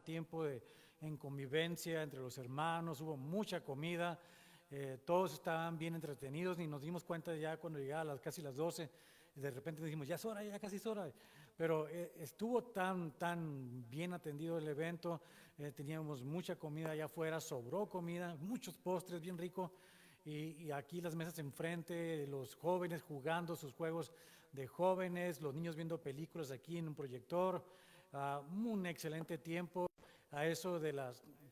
tiempo en convivencia entre los hermanos, hubo mucha comida, todos estaban bien entretenidos y nos dimos cuenta ya cuando llegaba casi las 12, de repente dijimos, ya es hora, ya casi es hora. Pero estuvo tan bien atendido el evento, teníamos mucha comida allá afuera, sobró comida, muchos postres, bien rico. Y aquí las mesas enfrente, los jóvenes jugando sus juegos de jóvenes, los niños viendo películas aquí en un proyector, un excelente tiempo. A eso de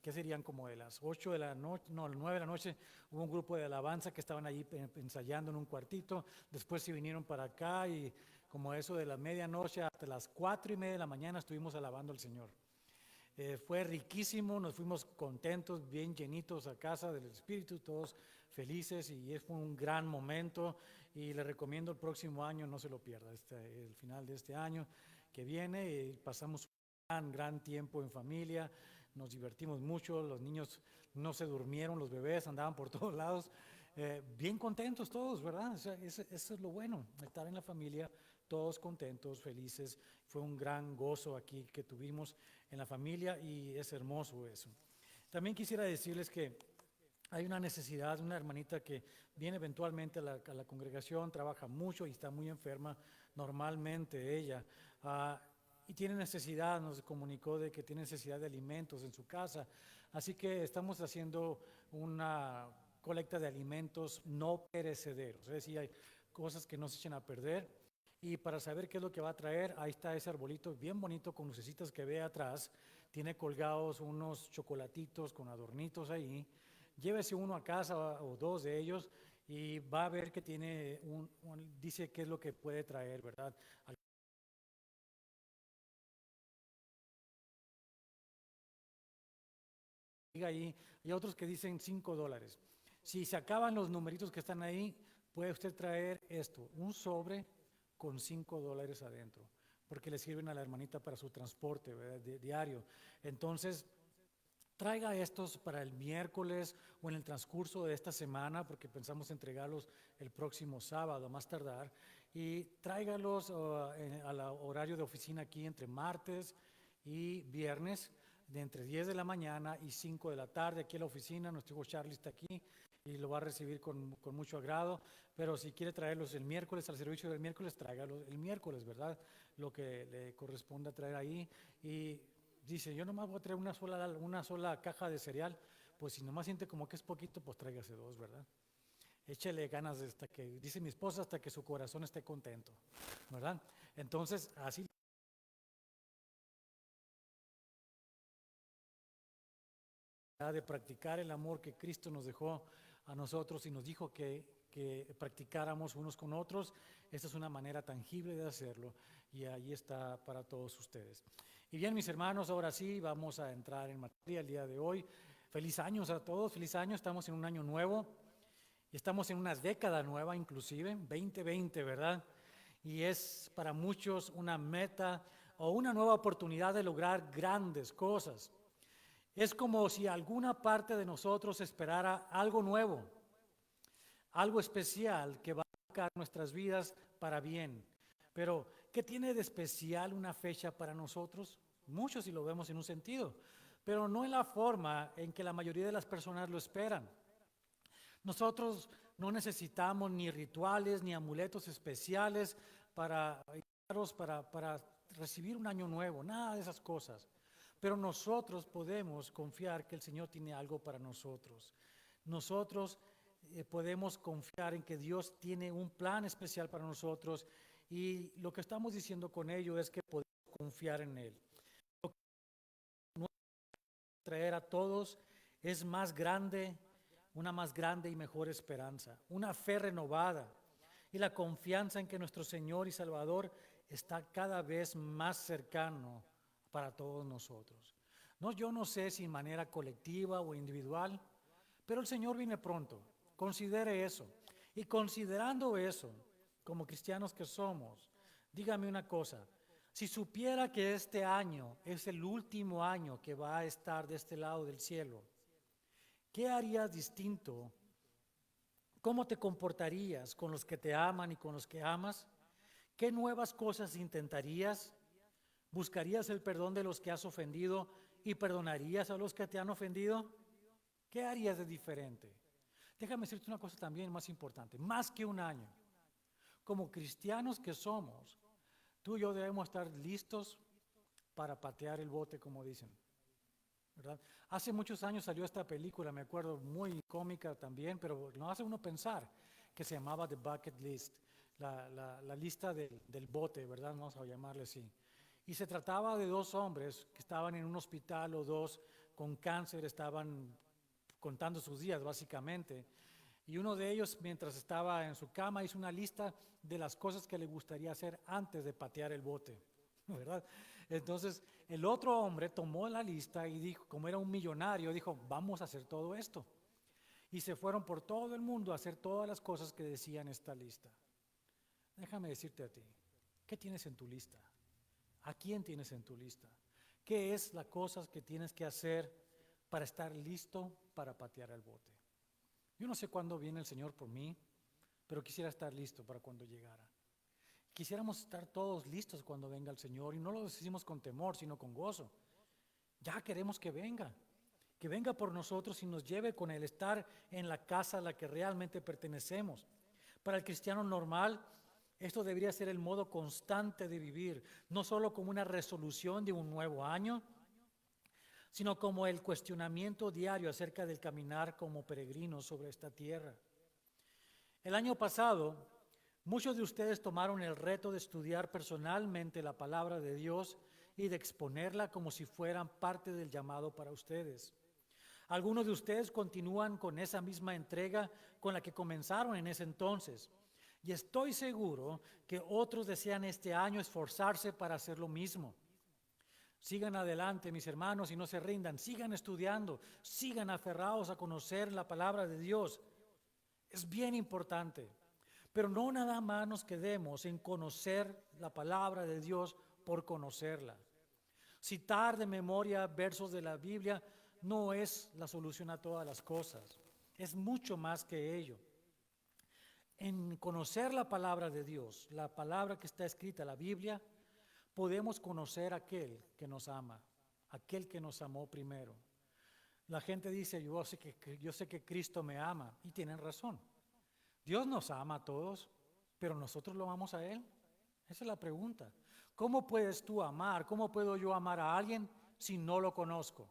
¿qué serían? Como de las 8 de la noche, no, 9 de la noche, hubo un grupo de alabanza que estaban allí ensayando en un cuartito, después se vinieron para acá y como eso de la medianoche hasta las 4:30 de la mañana estuvimos alabando al Señor. Fue riquísimo, nos fuimos contentos, bien llenitos a casa del Espíritu, todos felices y fue un gran momento y le recomiendo el próximo año, no se lo pierda, el final de este año que viene, pasamos un gran tiempo en familia, nos divertimos mucho, los niños no se durmieron, los bebés andaban por todos lados, bien contentos todos, ¿verdad? O sea, eso es lo bueno, estar en la familia, todos contentos, felices, fue un gran gozo aquí que tuvimos en la familia y es hermoso eso. También quisiera decirles que hay una necesidad, una hermanita que viene eventualmente a la congregación, trabaja mucho y está muy enferma normalmente ella, y tiene necesidad, nos comunicó de que tiene necesidad de alimentos en su casa, así que estamos haciendo una colecta de alimentos no perecederos, es decir, hay cosas que no se echen a perder. Y para saber qué es lo que va a traer, ahí está ese arbolito bien bonito con lucecitas que ve atrás, tiene colgados unos chocolatitos con adornitos ahí. Llévese uno a casa o dos de ellos y va a ver que tiene dice qué es lo que puede traer, ¿verdad? Ahí, y otros que dicen $5. Si se acaban los numeritos que están ahí, puede usted traer esto, un sobre con $5 adentro, porque le sirven a la hermanita para su transporte, ¿verdad? Diario. Entonces, traiga estos para el miércoles o en el transcurso de esta semana, porque pensamos entregarlos el próximo sábado, a más tardar, y tráigalos al horario de oficina aquí entre martes y viernes, de entre 10 de la mañana y 5 de la tarde, aquí en la oficina. Nuestro hijo Charlie está aquí y lo va a recibir con mucho agrado, pero si quiere traerlos el miércoles, al servicio del miércoles, tráigalos el miércoles, ¿verdad? Lo que le corresponda traer ahí. Y dice, yo nomás voy a traer una sola caja de cereal, pues si nomás siente como que es poquito, pues tráigase dos, ¿verdad? Échele ganas hasta que, dice mi esposa, hasta que su corazón esté contento, ¿verdad? Entonces, así de practicar el amor que Cristo nos dejó a nosotros y nos dijo que practicáramos unos con otros, esta es una manera tangible de hacerlo y ahí está para todos ustedes. Y bien, mis hermanos, ahora sí vamos a entrar en materia el día de hoy. Feliz años a todos, feliz año, estamos en un año nuevo y estamos en una década nueva inclusive, 2020, ¿verdad? Y es para muchos una meta o una nueva oportunidad de lograr grandes cosas. Es como si alguna parte de nosotros esperara algo nuevo, algo especial que va a tocar nuestras vidas para bien. Pero, ¿qué tiene de especial una fecha para nosotros? Muchos sí lo vemos en un sentido, pero no en la forma en que la mayoría de las personas lo esperan. Nosotros no necesitamos ni rituales ni amuletos especiales para recibir un año nuevo, nada de esas cosas. Pero nosotros podemos confiar que el Señor tiene algo para nosotros. Nosotros podemos confiar en que Dios tiene un plan especial para nosotros y lo que estamos diciendo con ello es que podemos confiar en Él. Lo que nos traer a todos es más grande, una más grande y mejor esperanza, una fe renovada y la confianza en que nuestro Señor y Salvador está cada vez más cercano para todos nosotros. No, yo no sé si en manera colectiva o individual, pero el Señor viene pronto. Considere eso. Y considerando eso, como cristianos que somos, dígame una cosa. Si supiera que este año es el último año que va a estar de este lado del cielo, ¿qué harías distinto? ¿Cómo te comportarías con los que te aman y con los que amas? ¿Qué nuevas cosas intentarías? ¿Buscarías el perdón de los que has ofendido y perdonarías a los que te han ofendido? ¿Qué harías de diferente? Déjame decirte una cosa también más importante, más que un año. Como cristianos que somos, tú y yo debemos estar listos para patear el bote, como dicen, ¿verdad? Hace muchos años salió esta película, me acuerdo, muy cómica también, pero nos hace uno pensar, que se llamaba The Bucket List, la lista del bote, ¿verdad? Vamos a llamarle así. Y se trataba de dos hombres que estaban en un hospital o dos con cáncer, estaban contando sus días básicamente. Y uno de ellos, mientras estaba en su cama, hizo una lista de las cosas que le gustaría hacer antes de patear el bote, ¿verdad? Entonces, el otro hombre tomó la lista y dijo, como era un millonario, dijo, vamos a hacer todo esto. Y se fueron por todo el mundo a hacer todas las cosas que decían esta lista. Déjame decirte a ti, ¿qué tienes en tu lista? ¿A quién tienes en tu lista? ¿Qué es las cosas que tienes que hacer para estar listo para patear el bote? Yo no sé cuándo viene el Señor por mí, pero quisiera estar listo para cuando llegara. Quisiéramos estar todos listos cuando venga el Señor, y no lo decimos con temor, sino con gozo. Ya queremos que venga por nosotros y nos lleve con el estar en la casa a la que realmente pertenecemos. Para el cristiano normal, esto debería ser el modo constante de vivir, no solo como una resolución de un nuevo año, sino como el cuestionamiento diario acerca del caminar como peregrinos sobre esta tierra. El año pasado, muchos de ustedes tomaron el reto de estudiar personalmente la palabra de Dios y de exponerla como si fueran parte del llamado para ustedes. Algunos de ustedes continúan con esa misma entrega con la que comenzaron en ese entonces. Y estoy seguro que otros desean este año esforzarse para hacer lo mismo. Sigan adelante, mis hermanos, y no se rindan. Sigan estudiando, sigan aferrados a conocer la palabra de Dios. Es bien importante. Pero no nada más nos quedemos en conocer la palabra de Dios por conocerla. Citar de memoria versos de la Biblia no es la solución a todas las cosas. Es mucho más que ello. En conocer la palabra de Dios, la palabra que está escrita, la Biblia, podemos conocer a aquel que nos ama, aquel que nos amó primero. La gente dice, yo sé que Cristo me ama, y tienen razón. Dios nos ama a todos, pero nosotros lo amamos a Él. Esa es la pregunta. ¿Cómo puedes tú amar? ¿Cómo puedo yo amar a alguien si no lo conozco?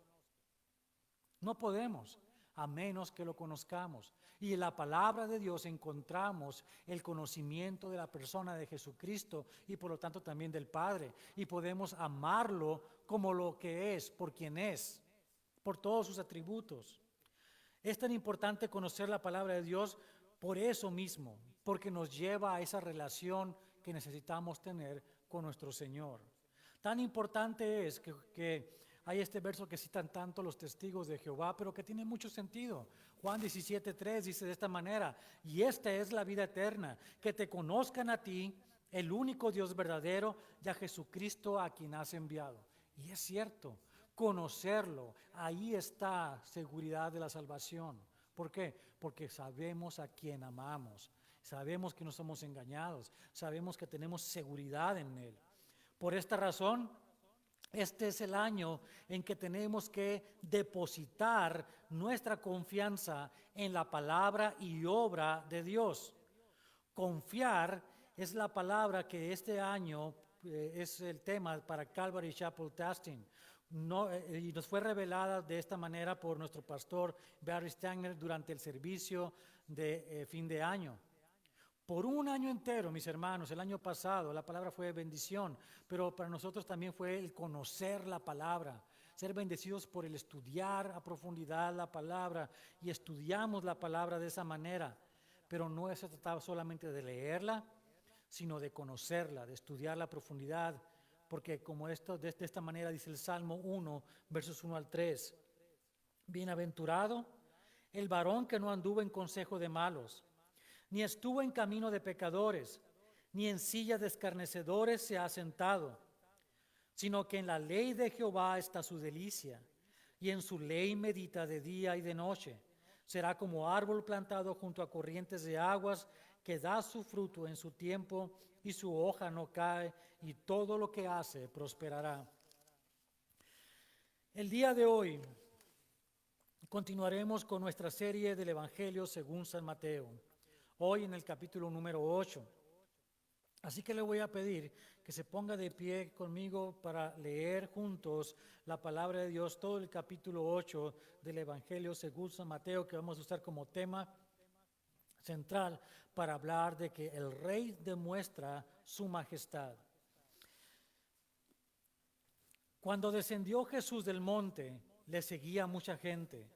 No podemos, a menos que lo conozcamos. Y en la palabra de Dios encontramos el conocimiento de la persona de Jesucristo y por lo tanto también del Padre. Y podemos amarlo como lo que es, por quien es, por todos sus atributos. Es tan importante conocer la palabra de Dios por eso mismo, porque nos lleva a esa relación que necesitamos tener con nuestro Señor. Tan importante es que hay este verso que citan tanto los testigos de Jehová, pero que tiene mucho sentido. Juan 17:3 dice de esta manera, y esta es la vida eterna, que te conozcan a ti, el único Dios verdadero, y a Jesucristo a quien has enviado. Y es cierto, conocerlo, ahí está seguridad de la salvación. ¿Por qué? Porque sabemos a quién amamos, sabemos que no somos engañados, sabemos que tenemos seguridad en Él. Por esta razón, este es el año en que tenemos que depositar nuestra confianza en la palabra y obra de Dios. Confiar es la palabra que este año es el tema para Calvary Chapel Tustin. Y nos fue revelada de esta manera por nuestro pastor Barry Stagner durante el servicio de fin de año. Por un año entero, mis hermanos, el año pasado, la palabra fue bendición, pero para nosotros también fue el conocer la palabra, ser bendecidos por el estudiar a profundidad la palabra, y estudiamos la palabra de esa manera, pero no se trataba solamente de leerla, sino de conocerla, de estudiarla a profundidad, porque como esto, de esta manera dice el Salmo 1, versos 1 al 3, bienaventurado el varón que no anduvo en consejo de malos, ni estuvo en camino de pecadores, ni en silla de escarnecedores se ha sentado, sino que en la ley de Jehová está su delicia, y en su ley medita de día y de noche. Será como árbol plantado junto a corrientes de aguas, que da su fruto en su tiempo, y su hoja no cae, y todo lo que hace prosperará. El día de hoy continuaremos con nuestra serie del Evangelio según San Mateo, hoy en el capítulo número 8. Así que le voy a pedir que se ponga de pie conmigo para leer juntos la palabra de Dios, todo el capítulo 8 del Evangelio según San Mateo, que vamos a usar como tema central para hablar de que el Rey demuestra su majestad. Cuando descendió Jesús del monte, le seguía mucha gente.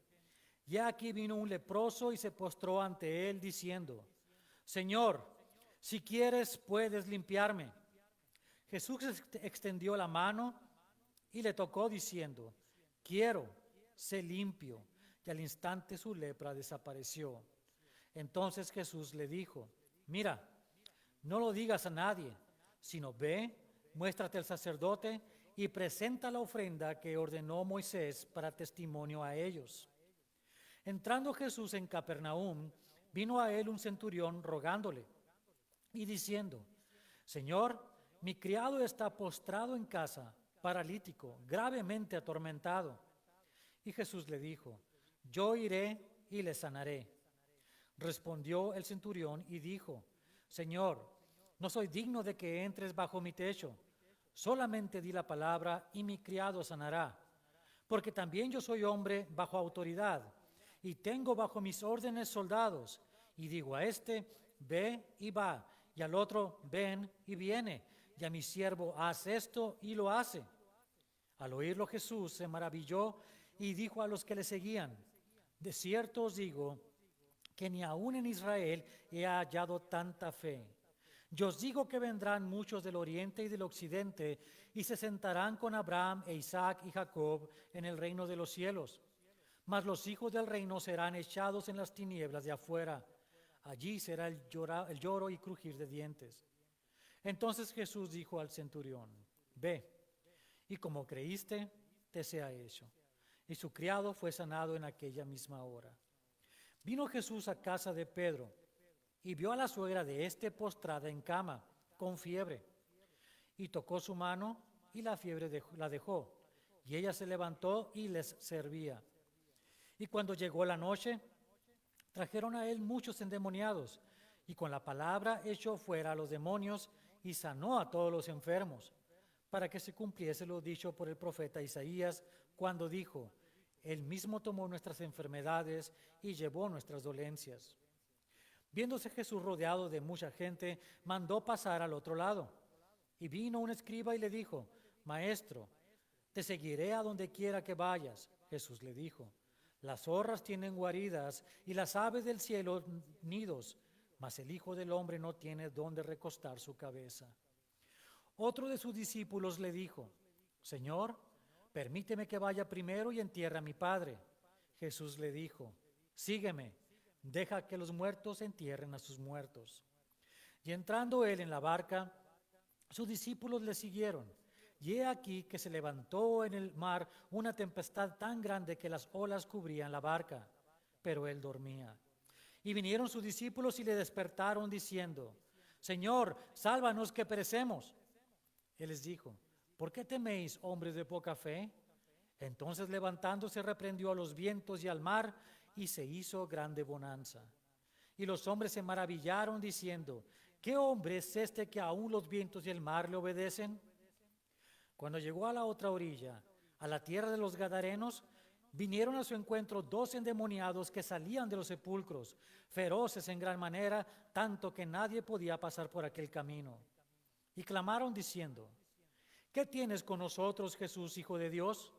Y aquí vino un leproso y se postró ante él diciendo: Señor, si quieres puedes limpiarme. Jesús extendió la mano y le tocó diciendo: Quiero, sé limpio. Y al instante su lepra desapareció. Entonces Jesús le dijo: Mira, no lo digas a nadie, sino ve, muéstrate al sacerdote y presenta la ofrenda que ordenó Moisés para testimonio a ellos. Entrando Jesús en Capernaum, vino a él un centurión rogándole y diciendo: Señor, mi criado está postrado en casa, paralítico, gravemente atormentado. Y Jesús le dijo: Yo iré y le sanaré. Respondió el centurión y dijo: Señor, no soy digno de que entres bajo mi techo. Solamente di la palabra y mi criado sanará. Porque también yo soy hombre bajo autoridad y tengo bajo mis órdenes soldados. Y digo a este: ve y va, y al otro: ven y viene, y a mi siervo: haz esto, y lo hace. Al oírlo Jesús se maravilló y dijo a los que le seguían: de cierto os digo que ni aun en Israel he hallado tanta fe. Yo os digo que vendrán muchos del oriente y del occidente y se sentarán con Abraham e Isaac y Jacob en el reino de los cielos. Mas los hijos del reino serán echados en las tinieblas de afuera. Allí será el lloro y crujir de dientes. Entonces Jesús dijo al centurión: ve, y como creíste, te sea hecho. Y su criado fue sanado en aquella misma hora. Vino Jesús a casa de Pedro y vio a la suegra de éste postrada en cama, con fiebre. Y tocó su mano y la fiebre la dejó. Y ella se levantó y les servía. Y cuando llegó la noche, trajeron a él muchos endemoniados, y con la palabra echó fuera a los demonios y sanó a todos los enfermos, para que se cumpliese lo dicho por el profeta Isaías, cuando dijo: Él mismo tomó nuestras enfermedades y llevó nuestras dolencias. Viéndose Jesús rodeado de mucha gente, mandó pasar al otro lado. Y vino un escriba y le dijo: Maestro, te seguiré a donde quiera que vayas. Jesús le dijo: las zorras tienen guaridas y las aves del cielo nidos, mas el Hijo del Hombre no tiene dónde recostar su cabeza. Otro de sus discípulos le dijo: Señor, permíteme que vaya primero y entierre a mi padre. Jesús le dijo: sígueme, deja que los muertos entierren a sus muertos. Y entrando él en la barca, sus discípulos le siguieron. Y he aquí que se levantó en el mar una tempestad tan grande que las olas cubrían la barca, pero él dormía. Y vinieron sus discípulos y le despertaron diciendo: Señor, sálvanos que perecemos. Él les dijo: ¿por qué teméis, hombres de poca fe? Entonces levantándose reprendió a los vientos y al mar, y se hizo grande bonanza. Y los hombres se maravillaron diciendo: ¿qué hombre es este que aún los vientos y el mar le obedecen? Cuando llegó a la otra orilla, a la tierra de los Gadarenos, vinieron a su encuentro 2 endemoniados que salían de los sepulcros, feroces en gran manera, tanto que nadie podía pasar por aquel camino. Y clamaron diciendo: ¿qué tienes con nosotros, Jesús, Hijo de Dios?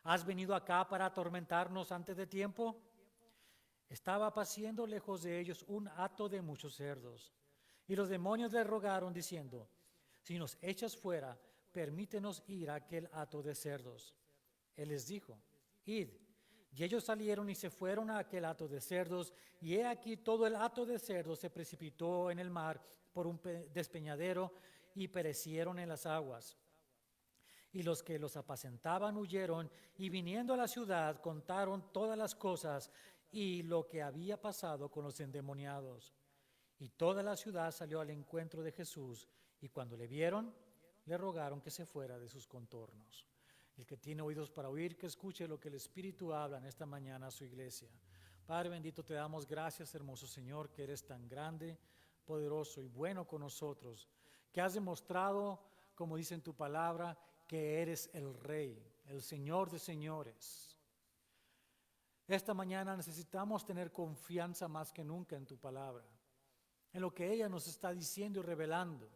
¿Has venido acá para atormentarnos antes de tiempo? Estaba paciendo lejos de ellos un hato de muchos cerdos. Y los demonios le rogaron diciendo: si nos echas fuera, permítenos ir a aquel hato de cerdos. Él les dijo: id. Y ellos salieron y se fueron a aquel hato de cerdos, y he aquí todo el hato de cerdos se precipitó en el mar por un despeñadero, y perecieron en las aguas. Y los que los apacentaban huyeron, y viniendo a la ciudad contaron todas las cosas y lo que había pasado con los endemoniados. Y toda la ciudad salió al encuentro de Jesús, y cuando le vieron, le rogaron que se fuera de sus contornos. El que tiene oídos para oír, que escuche lo que el Espíritu habla en esta mañana a su iglesia. Padre bendito, te damos gracias, hermoso Señor, que eres tan grande, poderoso y bueno con nosotros, que has demostrado, como dice en tu palabra, que eres el Rey, el Señor de señores. Esta mañana necesitamos tener confianza más que nunca en tu palabra, en lo que ella nos está diciendo y revelando.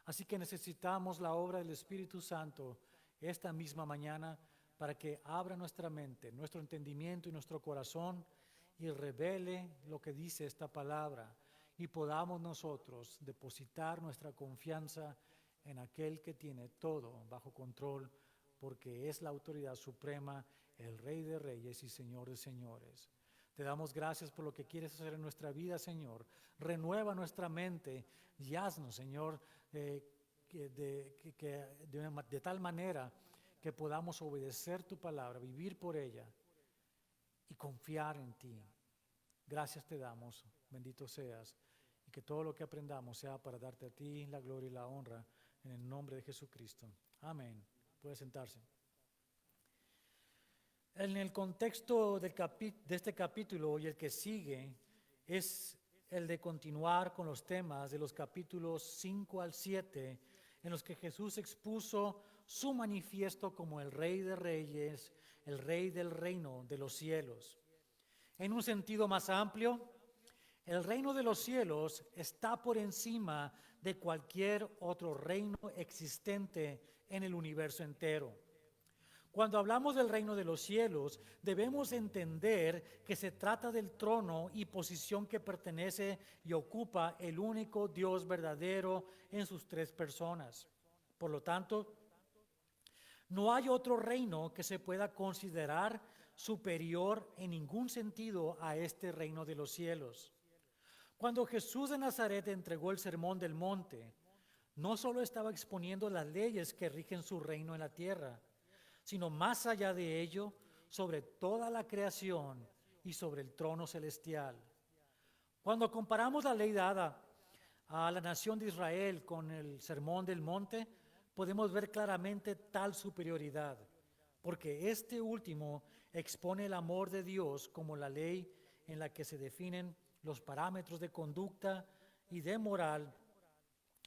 Así que necesitamos la obra del Espíritu Santo esta misma mañana para que abra nuestra mente, nuestro entendimiento y nuestro corazón y revele lo que dice esta palabra y podamos nosotros depositar nuestra confianza en aquel que tiene todo bajo control, porque es la autoridad suprema, el Rey de Reyes y Señor de Señores. Te damos gracias por lo que quieres hacer en nuestra vida, Señor. Renueva nuestra mente y haznos, Señor, de tal manera que podamos obedecer tu palabra, vivir por ella y confiar en ti. Gracias te damos, bendito seas, y que todo lo que aprendamos sea para darte a ti la gloria y la honra en el nombre de Jesucristo. Amén. Puede sentarse. En el contexto de este capítulo y el que sigue es el de continuar con los temas de los capítulos 5 al 7, en los que Jesús expuso su manifiesto como el Rey de Reyes, el Rey del reino de los cielos. En un sentido más amplio, el reino de los cielos está por encima de cualquier otro reino existente en el universo entero. Cuando hablamos del reino de los cielos, debemos entender que se trata del trono y posición que pertenece y ocupa el único Dios verdadero en sus tres personas. Por lo tanto, no hay otro reino que se pueda considerar superior en ningún sentido a este reino de los cielos. Cuando Jesús de Nazaret entregó el Sermón del Monte, no solo estaba exponiendo las leyes que rigen su reino en la tierra, sino más allá de ello, sobre toda la creación y sobre el trono celestial. Cuando comparamos la ley dada a la nación de Israel con el Sermón del Monte, podemos ver claramente tal superioridad, porque este último expone el amor de Dios como la ley en la que se definen los parámetros de conducta y de moral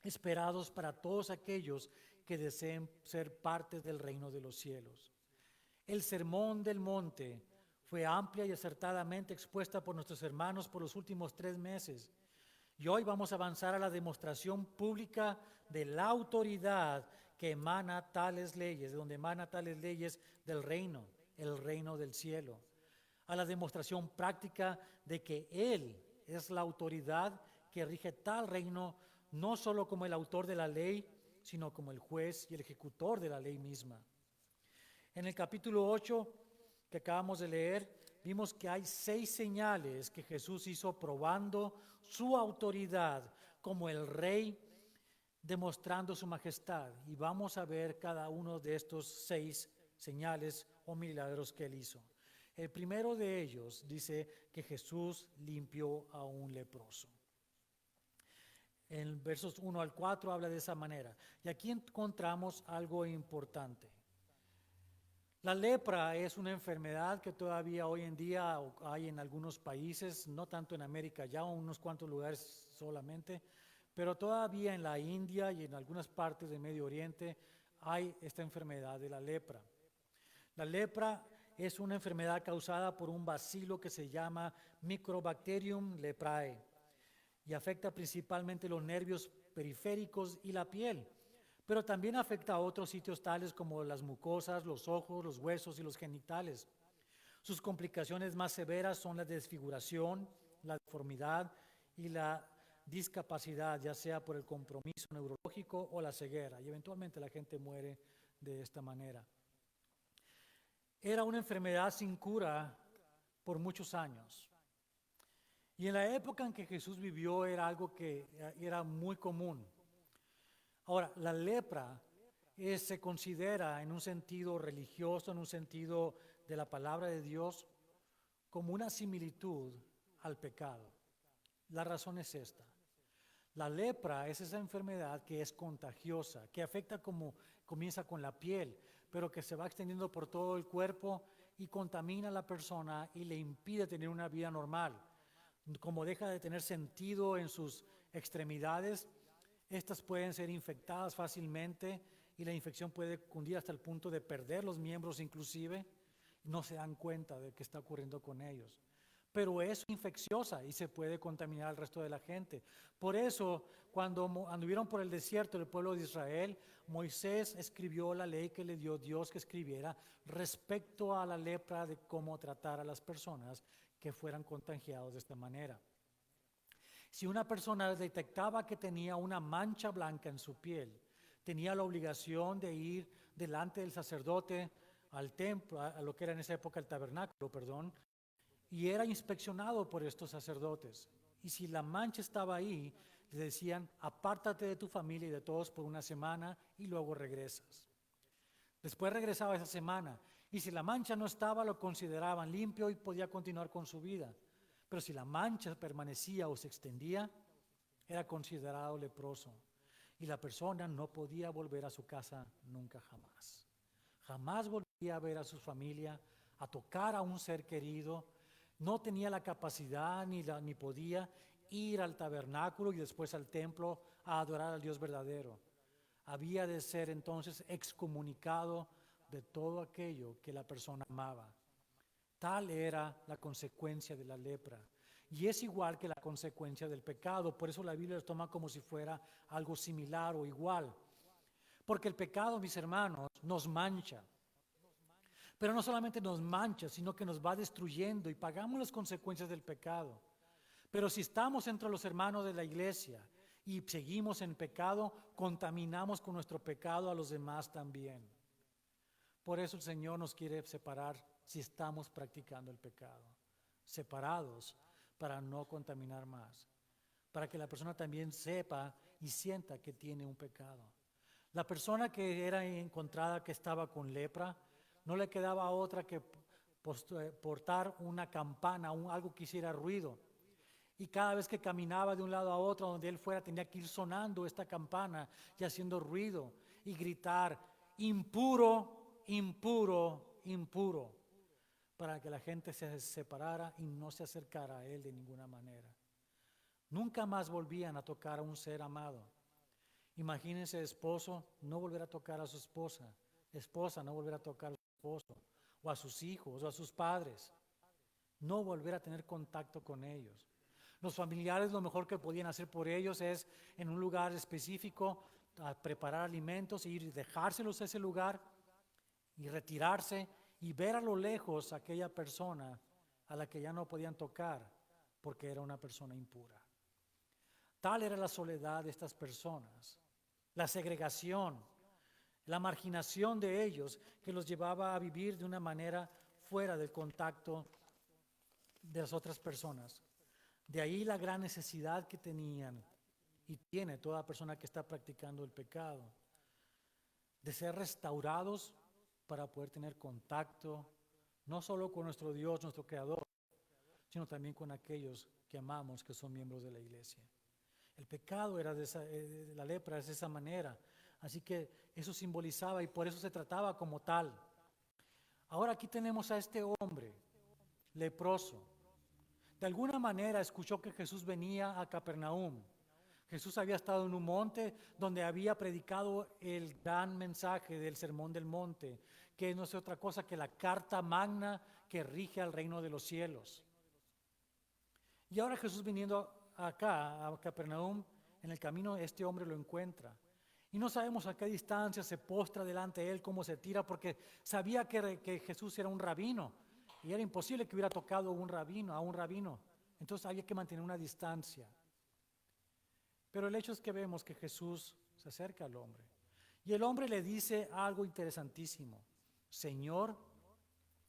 esperados para todos aquellos que deseen ser parte del reino de los cielos. El Sermón del Monte fue amplia y acertadamente expuesta por nuestros hermanos por los últimos 3 meses. Y hoy vamos a avanzar a la demostración pública de la autoridad que emana tales leyes, de donde emana tales leyes del reino, el reino del cielo. A la demostración práctica de que Él es la autoridad que rige tal reino, no solo como el autor de la ley, sino como el juez y el ejecutor de la ley misma. En el capítulo 8 que acabamos de leer, vimos que hay 6 señales que Jesús hizo probando su autoridad como el Rey, demostrando su majestad. Y vamos a ver cada uno de estos 6 señales o milagros que Él hizo. El primero de ellos dice que Jesús limpió a un leproso. En versos 1 al 4 habla de esa manera. Y aquí encontramos algo importante. La lepra es una enfermedad que todavía hoy en día hay en algunos países, no tanto en América, ya en unos cuantos lugares solamente, pero todavía en la India y en algunas partes del Medio Oriente hay esta enfermedad de la lepra. La lepra es una enfermedad causada por un bacilo que se llama Mycobacterium leprae y afecta principalmente los nervios periféricos y la piel, pero también afecta a otros sitios tales como las mucosas, los ojos, los huesos y los genitales. Sus complicaciones más severas son la desfiguración, la deformidad y la discapacidad, ya sea por el compromiso neurológico o la ceguera, y eventualmente la gente muere de esta manera. Era una enfermedad sin cura por muchos años. Y en la época en que Jesús vivió era algo que era muy común. Ahora, la lepra se considera en un sentido religioso, en un sentido de la palabra de Dios, como una similitud al pecado. La razón es esta. La lepra es esa enfermedad que es contagiosa, que afecta como comienza con la piel, pero que se va extendiendo por todo el cuerpo y contamina a la persona y le impide tener una vida normal. Como deja de tener sentido en sus extremidades, estas pueden ser infectadas fácilmente y la infección puede cundir hasta el punto de perder los miembros inclusive. No se dan cuenta de qué está ocurriendo con ellos. Pero es infecciosa y se puede contaminar al resto de la gente. Por eso, cuando anduvieron por el desierto del pueblo de Israel, Moisés escribió la ley que le dio Dios que escribiera respecto a la lepra, de cómo tratar a las personas que fueran contagiados de esta manera. Si una persona detectaba que tenía una mancha blanca en su piel, tenía la obligación de ir delante del sacerdote al templo, a lo que era en esa época el tabernáculo, y era inspeccionado por estos sacerdotes. Y si la mancha estaba ahí, le decían, apártate de tu familia y de todos por una semana y luego regresas. Después regresaba esa semana, y si la mancha no estaba, lo consideraban limpio y podía continuar con su vida. Pero si la mancha permanecía o se extendía, era considerado leproso. Y la persona no podía volver a su casa nunca jamás. Jamás volvía a ver a su familia, a tocar a un ser querido. No tenía la capacidad ni podía ir al tabernáculo y después al templo a adorar al Dios verdadero. Había de ser entonces excomunicado de todo aquello que la persona amaba. Tal era la consecuencia de la lepra. Y es igual que la consecuencia del pecado. Por eso la Biblia lo toma como si fuera algo similar o igual. Porque el pecado, mis hermanos, nos mancha. Pero no solamente nos mancha, sino que nos va destruyendo y pagamos las consecuencias del pecado. Pero si estamos entre los hermanos de la iglesia y seguimos en pecado, contaminamos con nuestro pecado a los demás también. Por eso el Señor nos quiere separar si estamos practicando el pecado. Separados para no contaminar más. Para que la persona también sepa y sienta que tiene un pecado. La persona que era encontrada que estaba con lepra, no le quedaba otra que portar una campana, algo que hiciera ruido. Y cada vez que caminaba de un lado a otro, donde él fuera, tenía que ir sonando esta campana y haciendo ruido y gritar, impuro, impuro, impuro, para que la gente se separara y no se acercara a él de ninguna manera. Nunca más volvían a tocar a un ser amado. Imagínense, esposo no volver a tocar a su esposa no volver a tocar a su esposo, o a sus hijos, o a sus padres, no volver a tener contacto con ellos. Los familiares, lo mejor que podían hacer por ellos es en un lugar específico preparar alimentos, ir y dejárselos a ese lugar y retirarse y ver a lo lejos a aquella persona a la que ya no podían tocar porque era una persona impura. Tal era la soledad de estas personas, la segregación, la marginación de ellos que los llevaba a vivir de una manera fuera del contacto de las otras personas. De ahí la gran necesidad que tenían y tiene toda persona que está practicando el pecado, de ser restaurados para poder tener contacto, no solo con nuestro Dios, nuestro Creador, sino también con aquellos que amamos, que son miembros de la iglesia. El pecado era la lepra es de esa manera, así que eso simbolizaba y por eso se trataba como tal. Ahora aquí tenemos a este hombre leproso. De alguna manera escuchó que Jesús venía a Capernaum. Jesús había estado en un monte donde había predicado el gran mensaje del Sermón del Monte, que no es otra cosa que la carta magna que rige al reino de los cielos. Y ahora Jesús viniendo acá, a Capernaum, en el camino este hombre lo encuentra. Y no sabemos a qué distancia se postra delante de él, cómo se tira, porque sabía que Jesús era un rabino. Y era imposible que hubiera tocado a un rabino. Entonces había que mantener una distancia. Pero el hecho es que vemos que Jesús se acerca al hombre. Y el hombre le dice algo interesantísimo. Señor,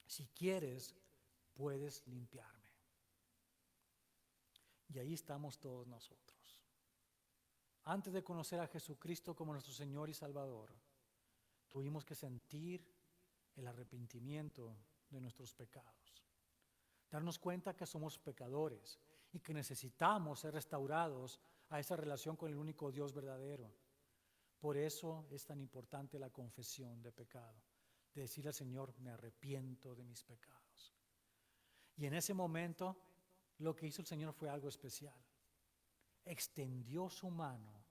si quieres, puedes limpiarme. Y ahí estamos todos nosotros. Antes de conocer a Jesucristo como nuestro Señor y Salvador, tuvimos que sentir el arrepentimiento de nuestros pecados. Darnos cuenta que somos pecadores y que necesitamos ser restaurados a esa relación con el único Dios verdadero. Por eso es tan importante la confesión de pecado. de decirle al Señor, me arrepiento de mis pecados. Y en ese momento, lo que hizo el Señor fue algo especial. Extendió su mano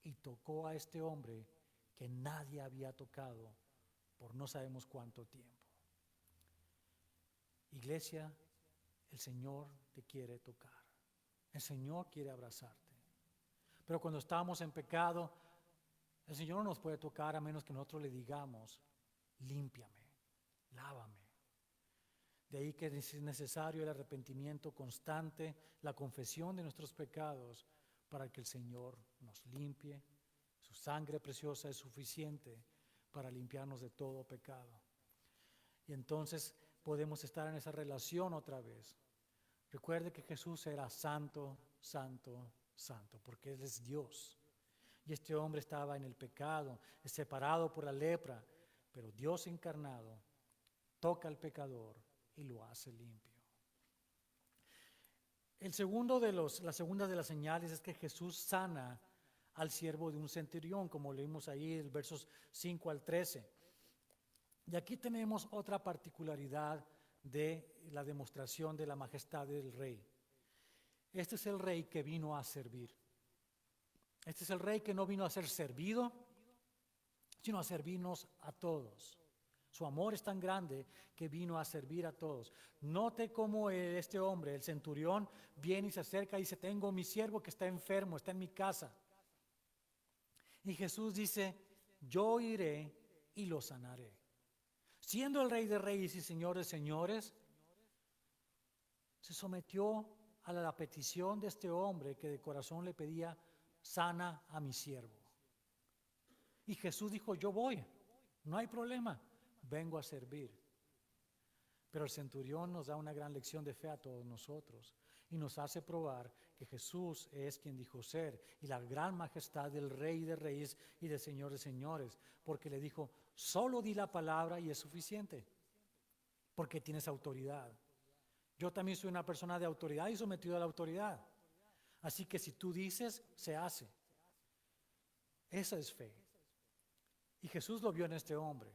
y tocó a este hombre que nadie había tocado por no sabemos cuánto tiempo. Iglesia, el Señor te quiere tocar. El Señor quiere abrazarte. Pero cuando estamos en pecado, el Señor no nos puede tocar a menos que nosotros le digamos, límpiame, lávame. De ahí que es necesario el arrepentimiento constante, la confesión de nuestros pecados para que el Señor nos limpie. Su sangre preciosa es suficiente para limpiarnos de todo pecado. Y entonces podemos estar en esa relación otra vez. Recuerde que Jesús era santo, santo, santo, porque Él es Dios. Y este hombre estaba en el pecado, separado por la lepra, pero Dios encarnado toca al pecador y lo hace limpio. La segunda de las señales es que Jesús sana al siervo de un centurión, como leímos ahí en versos 5 al 13. Y aquí tenemos otra particularidad de la demostración de la majestad del rey. Este es el rey que vino a servir. Este es el rey que no vino a ser servido, sino a servirnos a todos. Su amor es tan grande que vino a servir a todos. Note cómo este hombre, el centurión, viene y se acerca y dice, tengo mi siervo que está enfermo, está en mi casa. Y Jesús dice, yo iré y lo sanaré. Siendo el Rey de Reyes y Señor de Señores, se sometió a la petición de este hombre que de corazón le pedía, sana a mi siervo. Y Jesús dijo, yo voy, no hay problema, vengo a servir. Pero el centurión nos da una gran lección de fe a todos nosotros y nos hace probar que Jesús es quien dijo ser y la gran majestad del Rey de Reyes y del Señor de Señores, porque le dijo, solo di la palabra y es suficiente, porque tienes autoridad. Yo también soy una persona de autoridad y sometido a la autoridad. Así que si tú dices, se hace. Esa es fe. Y Jesús lo vio en este hombre.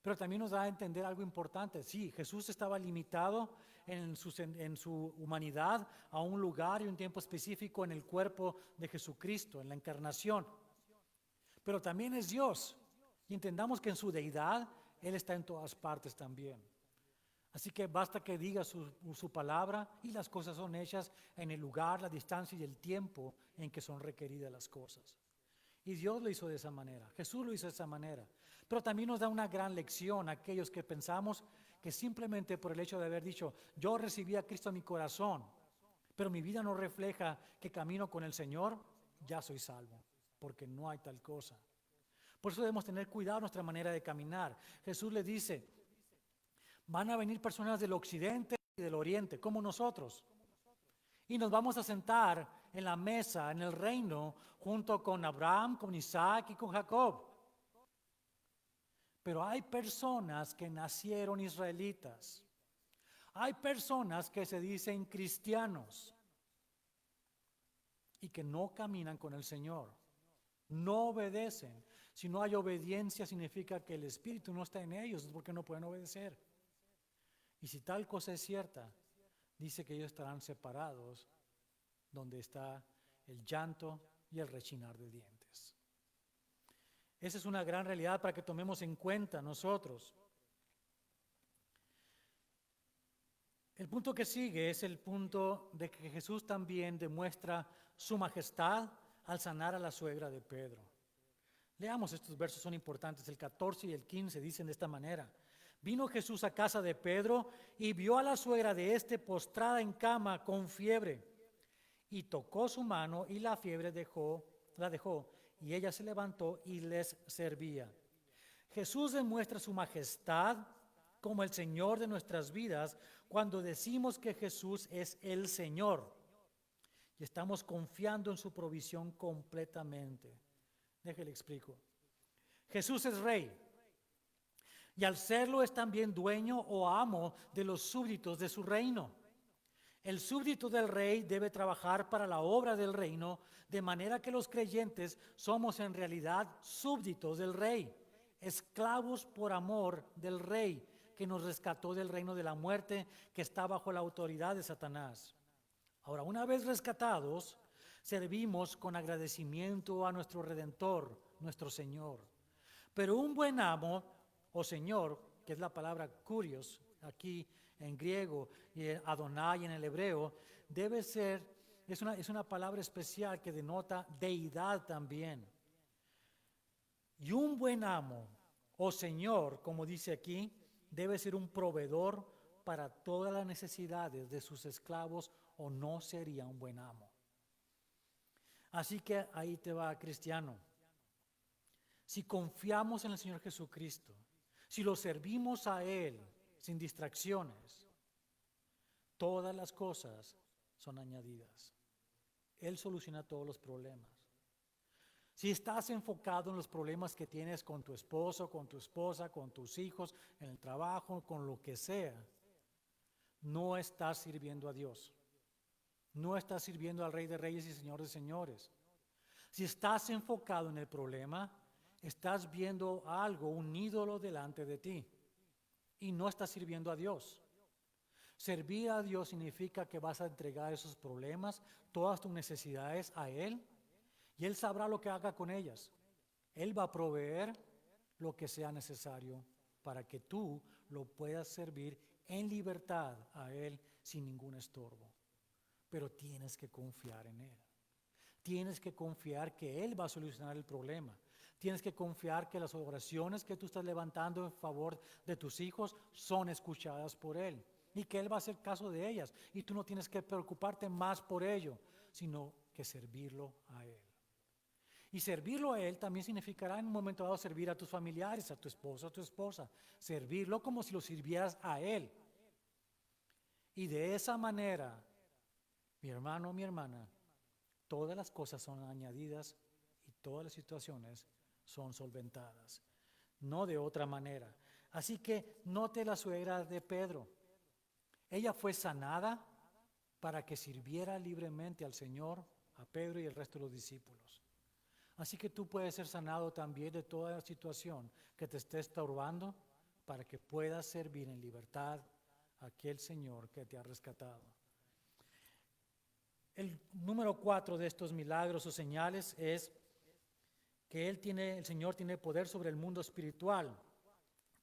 Pero también nos da a entender algo importante. Sí, Jesús estaba limitado en su humanidad a un lugar y un tiempo específico en el cuerpo de Jesucristo, en la encarnación. Pero también es Dios. Y entendamos que en su deidad, Él está en todas partes también. Así que basta que diga su palabra y las cosas son hechas en el lugar, la distancia y el tiempo en que son requeridas las cosas. Y Dios lo hizo de esa manera, Jesús lo hizo de esa manera. Pero también nos da una gran lección a aquellos que pensamos que simplemente por el hecho de haber dicho, yo recibí a Cristo en mi corazón, pero mi vida no refleja que camino con el Señor, ya soy salvo, porque no hay tal cosa. Por eso debemos tener cuidado en nuestra manera de caminar. Jesús le dice, van a venir personas del occidente y del oriente, como nosotros. Y nos vamos a sentar en la mesa, en el reino, junto con Abraham, con Isaac y con Jacob. Pero hay personas que nacieron israelitas. Hay personas que se dicen cristianos y que no caminan con el Señor. No obedecen. Si no hay obediencia, significa que el Espíritu no está en ellos, es porque no pueden obedecer. Y si tal cosa es cierta, dice que ellos estarán separados, donde está el llanto y el rechinar de dientes. Esa es una gran realidad para que tomemos en cuenta nosotros. El punto que sigue es el punto de que Jesús también demuestra su majestad al sanar a la suegra de Pedro. Leamos estos versos, son importantes. El 14 y el 15 dicen de esta manera. Vino Jesús a casa de Pedro y vio a la suegra de éste postrada en cama con fiebre. Y tocó su mano y la fiebre la dejó, y ella se levantó y les servía. Jesús demuestra su majestad como el Señor de nuestras vidas cuando decimos que Jesús es el Señor. Y estamos confiando en su provisión completamente. Déjale explico. Jesús es Rey. Y al serlo es también dueño o amo de los súbditos de su reino. El súbdito del rey debe trabajar para la obra del reino, de manera que los creyentes somos en realidad súbditos del rey. esclavos por amor del Rey que nos rescató del reino de la muerte que está bajo la autoridad de Satanás. Ahora, una vez rescatados, servimos con agradecimiento a nuestro Redentor, nuestro Señor. Pero un buen amo o Señor, que es la palabra kurios aquí en griego y Adonai en el hebreo, debe ser, es una palabra especial que denota deidad también. Y un buen amo o Señor, como dice aquí, debe ser un proveedor para todas las necesidades de sus esclavos o no sería un buen amo. Así que ahí te va, cristiano. Si confiamos en el Señor Jesucristo, si lo servimos a Él sin distracciones, todas las cosas son añadidas. Él soluciona todos los problemas. Si estás enfocado en los problemas que tienes con tu esposo, con tu esposa, con tus hijos, en el trabajo, con lo que sea, no estás sirviendo a Dios. No estás sirviendo al Rey de Reyes y Señor de Señores. Si estás enfocado en el problema, estás viendo algo, un ídolo delante de ti y no estás sirviendo a Dios. Servir a Dios significa que vas a entregar esos problemas, todas tus necesidades a Él y Él sabrá lo que haga con ellas. Él va a proveer lo que sea necesario para que tú lo puedas servir en libertad a Él sin ningún estorbo. Pero tienes que confiar en Él. Tienes que confiar que Él va a solucionar el problema. Tienes que confiar que las oraciones que tú estás levantando en favor de tus hijos son escuchadas por Él y que Él va a hacer caso de ellas. Y tú no tienes que preocuparte más por ello, sino que servirlo a Él. Y servirlo a Él también significará en un momento dado servir a tus familiares, a tu esposo, a tu esposa. Servirlo como si lo sirvieras a Él. Y de esa manera, mi hermano, mi hermana, todas las cosas son añadidas y todas las situaciones son solventadas. No de otra manera. Así que note la suegra de Pedro. Ella fue sanada para que sirviera libremente al Señor, a Pedro y el resto de los discípulos. Así que tú puedes ser sanado también de toda situación que te esté estorbando para que puedas servir en libertad a aquel Señor que te ha rescatado. El número 4 de estos milagros o señales es que el Señor tiene poder sobre el mundo espiritual,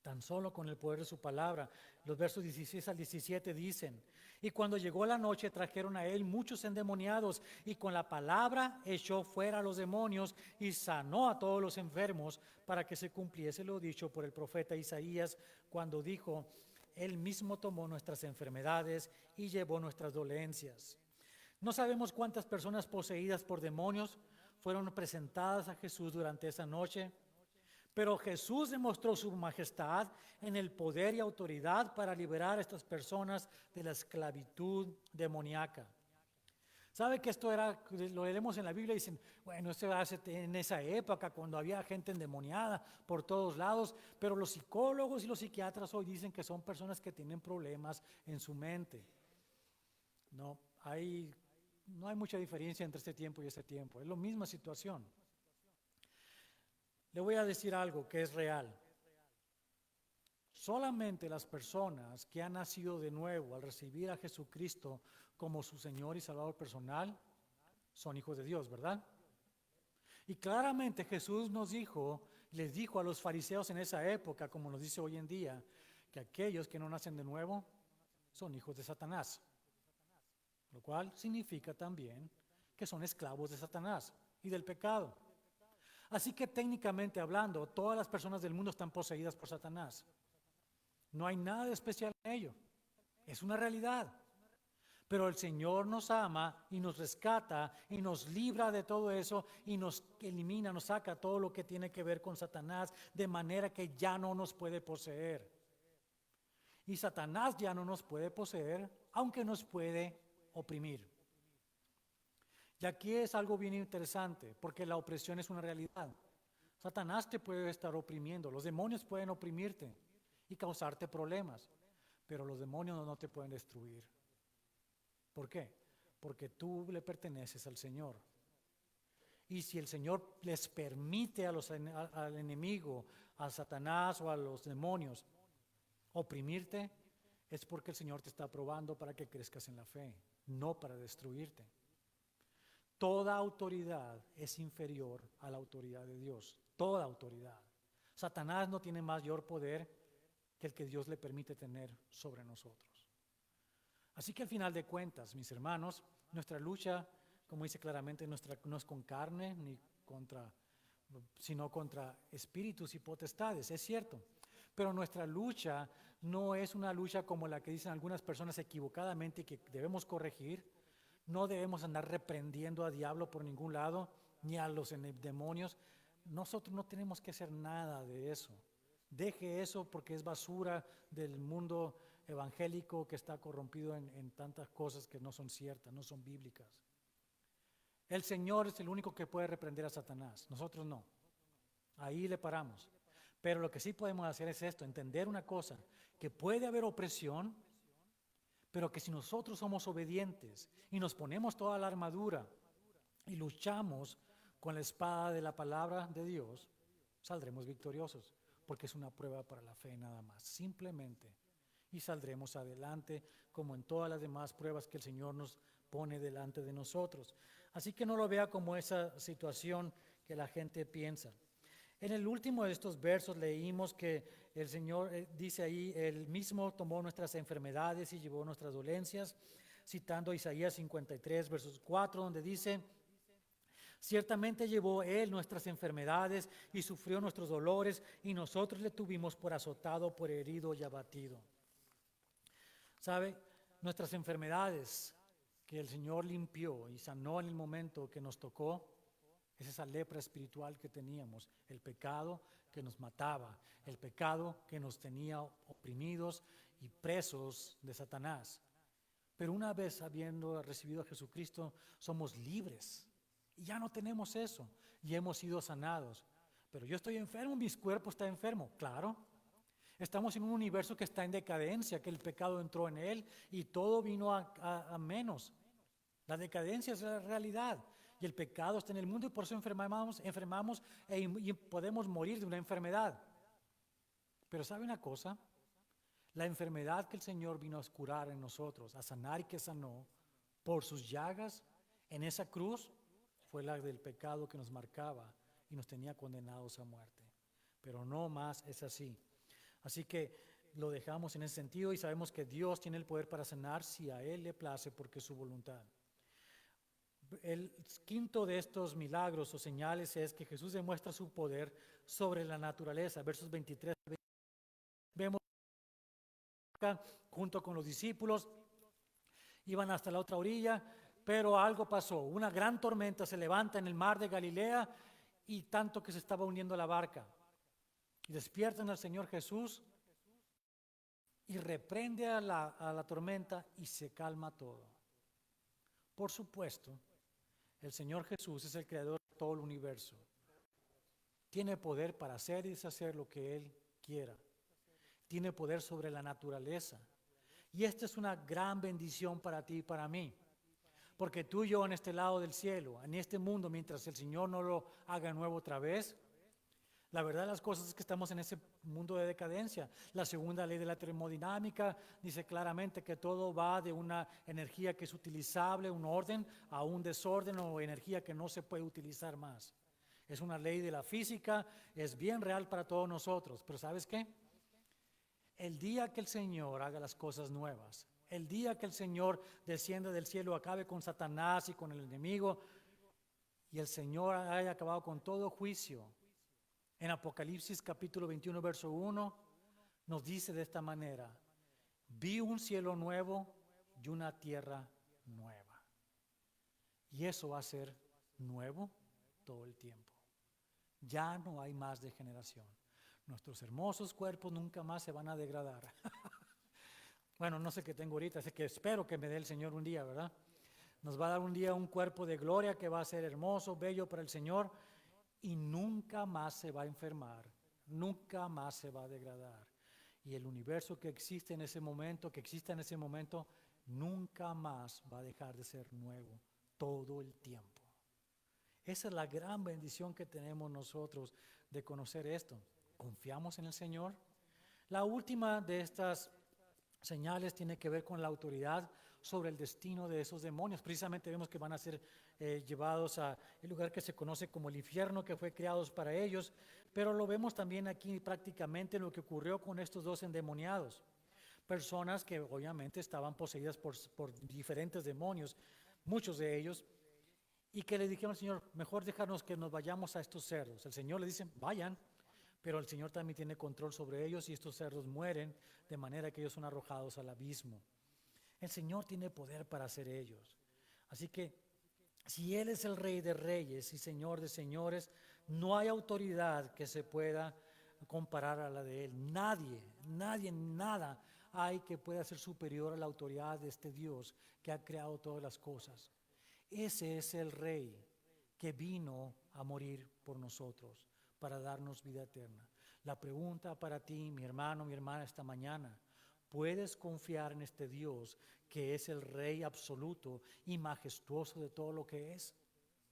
tan solo con el poder de su palabra. Los versos 16 al 17 dicen: y cuando llegó la noche trajeron a él muchos endemoniados, y con la palabra echó fuera a los demonios y sanó a todos los enfermos, para que se cumpliese lo dicho por el profeta Isaías, cuando dijo: él mismo tomó nuestras enfermedades y llevó nuestras dolencias. No sabemos cuántas personas poseídas por demonios fueron presentadas a Jesús durante esa noche, pero Jesús demostró su majestad en el poder y autoridad para liberar a estas personas de la esclavitud demoníaca. ¿Sabe que esto era, lo leemos en la Biblia y dicen, bueno, esto hace en esa época cuando había gente endemoniada por todos lados, pero los psicólogos y los psiquiatras hoy dicen que son personas que tienen problemas en su mente. No hay mucha diferencia entre este tiempo y ese tiempo, es la misma situación. Le voy a decir algo que es real. Solamente las personas que han nacido de nuevo al recibir a Jesucristo como su Señor y Salvador personal son hijos de Dios, ¿verdad? Y claramente Jesús les dijo a los fariseos en esa época, como nos dice hoy en día, que aquellos que no nacen de nuevo son hijos de Satanás. Lo cual significa también que son esclavos de Satanás y del pecado. Así que técnicamente hablando, todas las personas del mundo están poseídas por Satanás. No hay nada de especial en ello. Es una realidad. Pero el Señor nos ama y nos rescata y nos libra de todo eso y nos elimina, nos saca todo lo que tiene que ver con Satanás, de manera que ya no nos puede poseer. Y Satanás ya no nos puede poseer, aunque nos puede oprimir. Y aquí es algo bien interesante, porque la opresión es una realidad. Satanás te puede estar oprimiendo, los demonios pueden oprimirte y causarte problemas, pero los demonios no te pueden destruir. ¿Por qué? Porque tú le perteneces al Señor. Y si el Señor les permite al enemigo, a Satanás o a los demonios oprimirte, es porque el Señor te está probando para que crezcas en la fe, no para destruirte. Toda autoridad es inferior a la autoridad de Dios, toda autoridad. Satanás no tiene mayor poder que el que Dios le permite tener sobre nosotros. Así que al final de cuentas, mis hermanos, nuestra lucha, como dice claramente, no es con carne sino contra espíritus y potestades, es cierto. Pero nuestra lucha no es una lucha como la que dicen algunas personas equivocadamente que debemos corregir. No debemos andar reprendiendo a diablo por ningún lado, ni a los demonios. Nosotros no tenemos que hacer nada de eso. Deje eso porque es basura del mundo evangélico que está corrompido en tantas cosas que no son ciertas, no son bíblicas. El Señor es el único que puede reprender a Satanás, nosotros no. Ahí le paramos. Pero lo que sí podemos hacer es esto, entender una cosa, que puede haber opresión, pero que si nosotros somos obedientes y nos ponemos toda la armadura y luchamos con la espada de la palabra de Dios, saldremos victoriosos, porque es una prueba para la fe nada más, simplemente. Y saldremos adelante como en todas las demás pruebas que el Señor nos pone delante de nosotros. Así que no lo vea como esa situación que la gente piensa. En el último de estos versos leímos que el Señor dice ahí, Él mismo tomó nuestras enfermedades y llevó nuestras dolencias, citando Isaías 53, versos 4, donde dice: ciertamente llevó Él nuestras enfermedades y sufrió nuestros dolores, y nosotros le tuvimos por azotado, por herido y abatido. ¿Sabe? Nuestras enfermedades que el Señor limpió y sanó en el momento que nos tocó, es esa lepra espiritual que teníamos, el pecado que nos mataba, el pecado que nos tenía oprimidos y presos de Satanás. Pero una vez habiendo recibido a Jesucristo, somos libres. Y ya no tenemos eso, y hemos sido sanados. Pero yo estoy enfermo, mi cuerpo está enfermo, claro. Estamos en un universo que está en decadencia, que el pecado entró en él y todo vino a menos. La decadencia es la realidad y el pecado está en el mundo y por eso enfermamos y podemos morir de una enfermedad. Pero ¿sabe una cosa? La enfermedad que el Señor vino a curar en nosotros, a sanar y que sanó, por sus llagas en esa cruz, fue la del pecado que nos marcaba y nos tenía condenados a muerte. Pero no más es así. Así que lo dejamos en ese sentido y sabemos que Dios tiene el poder para sanar si a Él le place porque es su voluntad. El quinto de estos milagros o señales es que Jesús demuestra su poder sobre la naturaleza. Versos 23 y 20. Vemos junto con los discípulos, iban hasta la otra orilla, pero algo pasó. Una gran tormenta se levanta en el mar de Galilea y tanto que se estaba hundiendo la barca. Y despiertan al Señor Jesús y reprende a la tormenta y se calma todo. Por supuesto, el Señor Jesús es el creador de todo el universo. Tiene poder para hacer y deshacer lo que Él quiera. Tiene poder sobre la naturaleza. Y esta es una gran bendición para ti y para mí. Porque tú y yo en este lado del cielo, en este mundo, mientras el Señor no lo haga nuevo otra vez, la verdad de las cosas es que estamos en ese mundo de decadencia. La segunda ley de la termodinámica dice claramente que todo va de una energía que es utilizable, un orden, a un desorden o energía que no se puede utilizar más. Es una ley de la física, es bien real para todos nosotros. Pero ¿sabes qué? El día que el Señor haga las cosas nuevas, el día que el Señor descienda del cielo, acabe con Satanás y con el enemigo, y el Señor haya acabado con todo juicio, en Apocalipsis capítulo 21, verso 1, nos dice de esta manera: vi un cielo nuevo y una tierra nueva. Y eso va a ser nuevo todo el tiempo. Ya no hay más degeneración. Nuestros hermosos cuerpos nunca más se van a degradar. Bueno, no sé qué tengo ahorita, así que espero que me dé el Señor un día, ¿verdad? Nos va a dar un día un cuerpo de gloria que va a ser hermoso, bello para el Señor. Y nunca más se va a enfermar, nunca más se va a degradar. Y el universo que existe en ese momento, nunca más va a dejar de ser nuevo todo el tiempo. Esa es la gran bendición que tenemos nosotros de conocer esto. ¿Confiamos en el Señor? La última de estas señales tiene que ver con la autoridad sobre el destino de esos demonios. Precisamente vemos que van a ser llevados a el lugar que se conoce como el infierno, que fue creado para ellos, pero lo vemos también aquí prácticamente en lo que ocurrió con estos dos endemoniados. Personas que obviamente estaban poseídas por diferentes demonios, muchos de ellos, y que le dijeron al Señor, mejor déjanos que nos vayamos a estos cerdos. El Señor le dice, vayan, pero el Señor también tiene control sobre ellos y estos cerdos mueren, de manera que ellos son arrojados al abismo. El Señor tiene poder para hacer ellos. Así que si Él es el Rey de Reyes y Señor de Señores, no hay autoridad que se pueda comparar a la de Él. Nadie, nada hay que pueda ser superior a la autoridad de este Dios que ha creado todas las cosas. Ese es el Rey que vino a morir por nosotros, para darnos vida eterna. La pregunta para ti, mi hermano, mi hermana, esta mañana: ¿puedes confiar en este Dios que es el Rey absoluto y majestuoso de todo lo que es?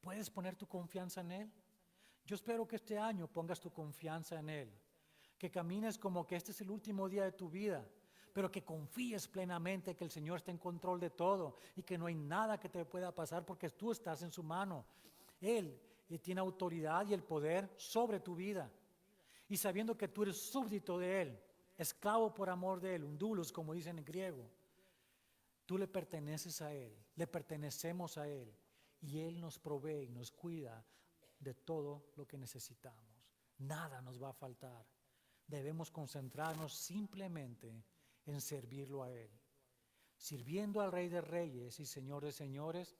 ¿Puedes poner tu confianza en Él? Yo espero que este año pongas tu confianza en Él, que camines como que este es el último día de tu vida, pero que confíes plenamente que el Señor está en control de todo y que no hay nada que te pueda pasar porque tú estás en su mano. Él tiene autoridad y el poder sobre tu vida. Y sabiendo que tú eres súbdito de Él, esclavo por amor de Él, un doulos como dicen en griego, tú le perteneces a Él, le pertenecemos a Él, y Él nos provee y nos cuida de todo lo que necesitamos. Nada nos va a faltar. Debemos concentrarnos simplemente en servirlo a Él. Sirviendo al Rey de Reyes y Señor de Señores,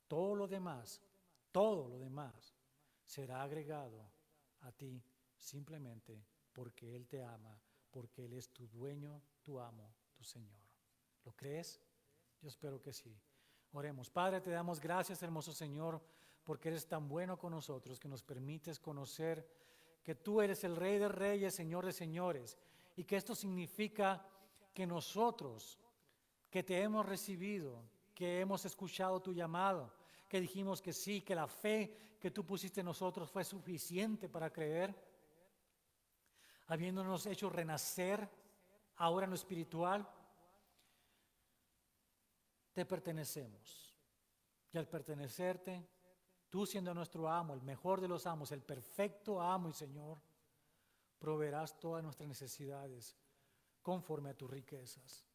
todo lo demás será agregado a ti simplemente porque Él te ama, porque Él es tu dueño, tu amo, tu Señor. ¿Lo crees? Yo espero que sí. Oremos. Padre, te damos gracias, hermoso Señor, porque eres tan bueno con nosotros, que nos permites conocer que tú eres el Rey de Reyes, Señor de Señores, y que esto significa que nosotros, que te hemos recibido, que hemos escuchado tu llamado, que dijimos que sí, que la fe que tú pusiste en nosotros fue suficiente para creer, habiéndonos hecho renacer ahora en lo espiritual, te pertenecemos. Y al pertenecerte, tú siendo nuestro amo, el mejor de los amos, el perfecto amo y Señor, proveerás todas nuestras necesidades conforme a tus riquezas.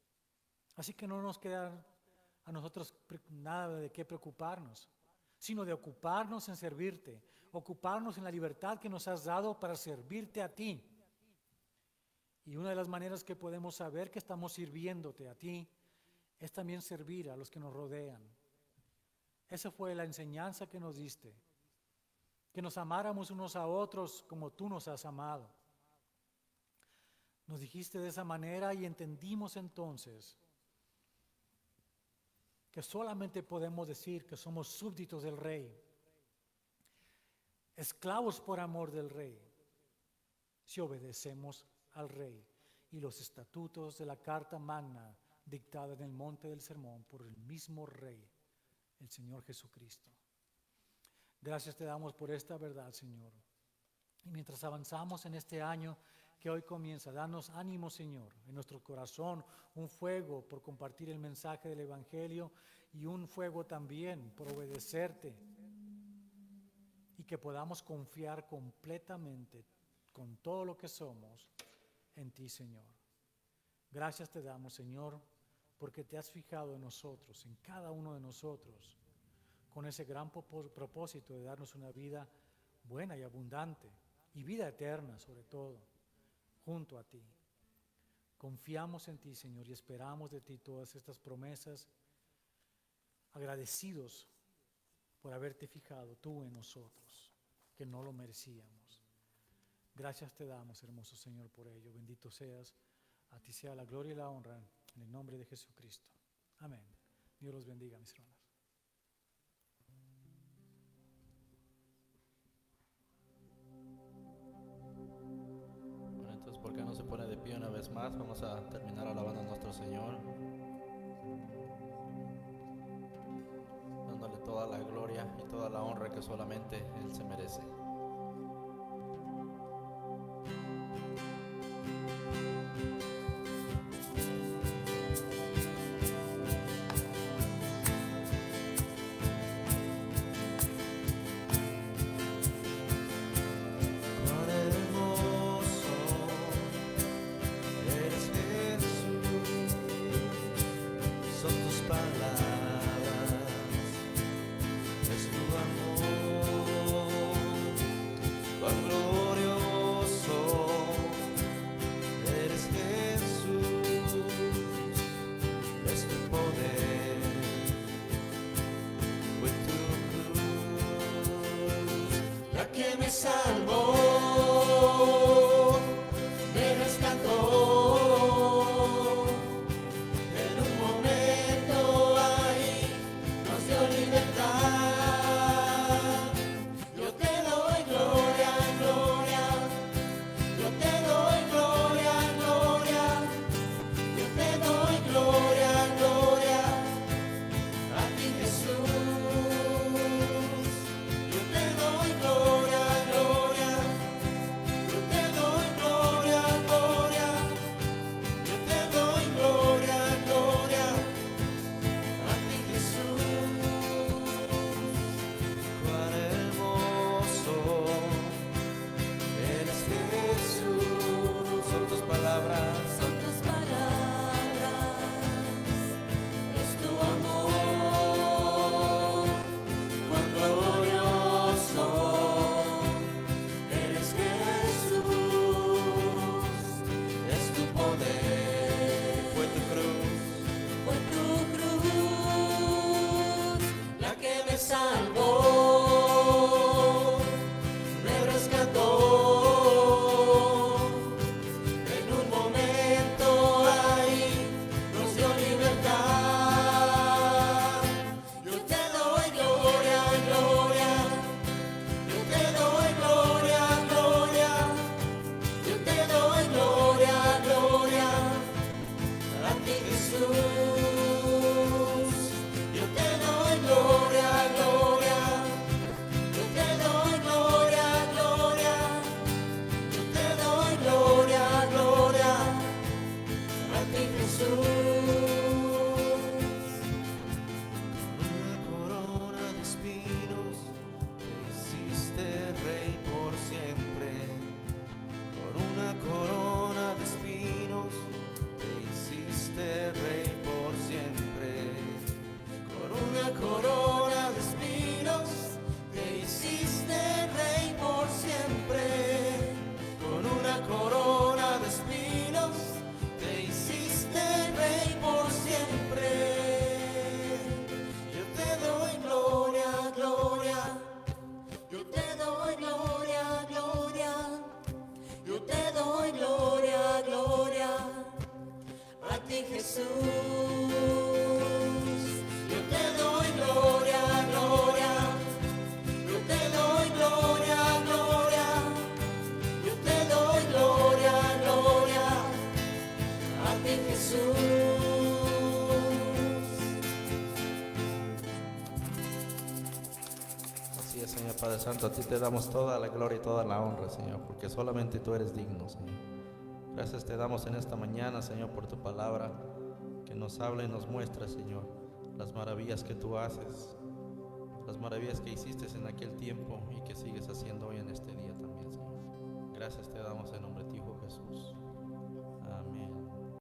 Así que no nos queda a nosotros nada de qué preocuparnos, sino de ocuparnos en servirte, ocuparnos en la libertad que nos has dado para servirte a ti. Y una de las maneras que podemos saber que estamos sirviéndote a ti es también servir a los que nos rodean. Esa fue la enseñanza que nos diste, que nos amáramos unos a otros como tú nos has amado. Nos dijiste de esa manera y entendimos entonces que solamente podemos decir que somos súbditos del Rey, esclavos por amor del Rey, si obedecemos al Rey y los estatutos de la Carta Magna dictada en el Monte del Sermón por el mismo Rey, el Señor Jesucristo. Gracias te damos por esta verdad, Señor. Y mientras avanzamos en este año que hoy comienza, danos ánimo, Señor, en nuestro corazón, un fuego por compartir el mensaje del Evangelio y un fuego también por obedecerte, y que podamos confiar completamente con todo lo que somos en ti, Señor. Gracias te damos, Señor, porque te has fijado en nosotros, en cada uno de nosotros, con ese gran propósito de darnos una vida buena y abundante, y vida eterna sobre todo, junto a ti. Confiamos en ti, Señor, y esperamos de ti todas estas promesas, agradecidos por haberte fijado tú en nosotros, que no lo merecíamos. Gracias te damos, hermoso Señor, por ello. Bendito seas. A ti sea la gloria y la honra, en el nombre de Jesucristo. Amén. Dios los bendiga, mis hermanos. Bueno, entonces, ¿por qué no se pone de pie una vez más? Vamos a terminar alabando a nuestro Señor, dándole toda la gloria y toda toda la honra que solamente Él se merece. Cuán hermoso eres, Jesús, son tus palabras, es tu amor. Cuán glorioso eres, Jesús, es tu poder, fue tu cruz la que me salvó, me rescató. En un momento ahí nos dio libertad. Yo te doy gloria, gloria. Yo te doy gloria, gloria. Yo te doy gloria, gloria. A ti, Jesús. Yo te doy gloria, gloria. Yo te doy gloria, gloria. Yo te doy gloria, gloria. A ti, Jesús. Cuán hermoso eres, Jesús. Son tus palabras. Son tus palabras, es tu amor, cuán glorioso eres, Jesús, Es tu poder, fue tu cruz, fue tu cruz la que me salvó, me rescató. En un momento ahí nos dio libertad. Yo te doy gloria, gloria. Yo te doy gloria, gloria. Yo te doy gloria, gloria. A ti, Jesús. Yo te doy gloria, gloria. Yo te doy gloria, gloria. Yo te doy gloria, gloria. A ti, Jesús. Con una corona de espinos te hiciste rey por siempre. Con una corona de espinos te hiciste rey por siempre. Con una corona de espinos te hiciste rey por siempre. Con una corona de espinos te hiciste rey por siempre. Yo te doy gloria, gloria. yo te doy gloria, gloria, yo te doy gloria, gloria, a ti, Jesús. Yo te doy gloria, gloria. Yo te doy gloria, gloria. Yo te doy gloria, gloria. A ti, Jesús. Así es, Señor Padre Santo, a ti te damos toda la gloria y toda la honra, Señor, porque solamente tú eres digno, Señor. Gracias te damos en esta mañana, Señor, por tu palabra que nos habla y nos muestra, Señor, las maravillas que tú haces, las maravillas que hiciste en aquel tiempo y que sigues haciendo hoy en este día también, Señor. Gracias te damos en nombre de tu Hijo Jesús.